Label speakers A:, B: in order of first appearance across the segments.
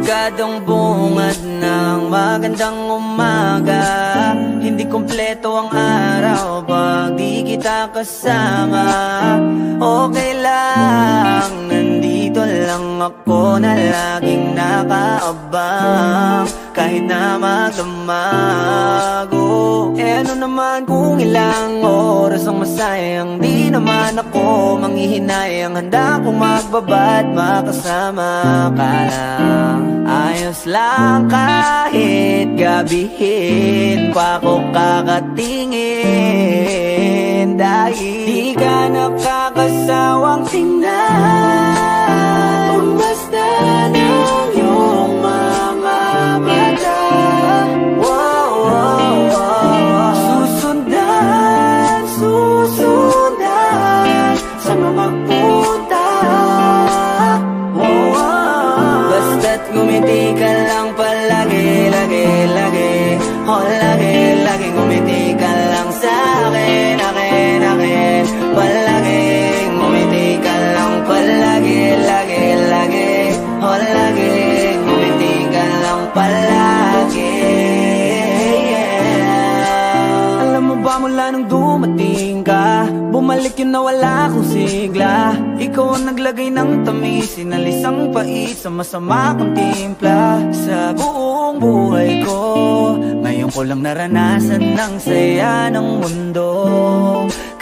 A: Delikadong bungad ng magandang umaga. Hindi kumpleto ang araw pag di kita kasama. Okay lang, nandito lang ako na laging nakaabang. Kahit na magdamago, ano naman kung ilang oras ang masayang. Di naman ako manghihinayang, handa kong magbabad makasama ka lang. Ayos lang kahit gabihin pa ako kakatingin. Dahil di ka nakakasawang tingnan, basta ng iyong mga mata. Susundan, susundan saan mo magpunta. Basta't ngumiti ka lang palagi, lagi, lagi. Lagi, lagi ngumiti ka lang sa'kin, akin, akin. Palaging ngumiti ka lang palagi, lagi, lagi. Lagi ngumiti ka lang palagi. Alam mo ba mula nung dumating ka, bumalik yun na wala akong sigla. Ikaw ang naglagay ng tamis, sinalis ang pait sa masama kong timpla. Sa buong buhay ko, ngayon ko lang naranasan ng saya ng mundo.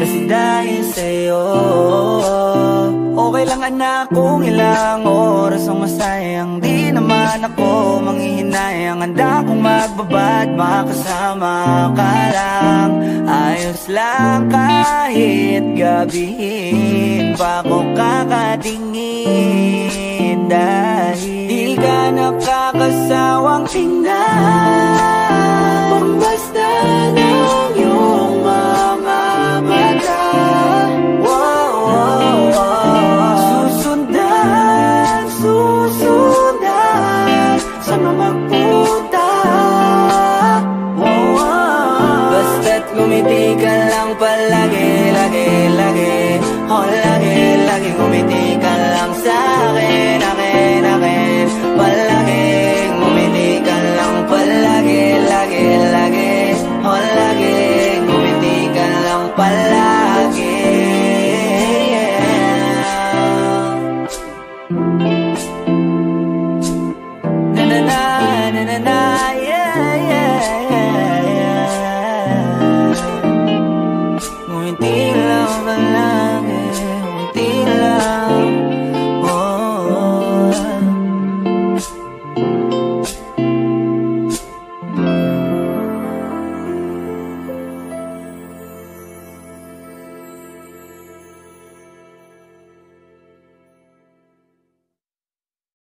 A: Kasi dahil sa'yo, okay lang anak kung ilang oras ang masayang. Di naman ako manghihinayang, handa kong magbabad makasama ka lang. Ayos lang kahit gabihin pa ako kakatingin.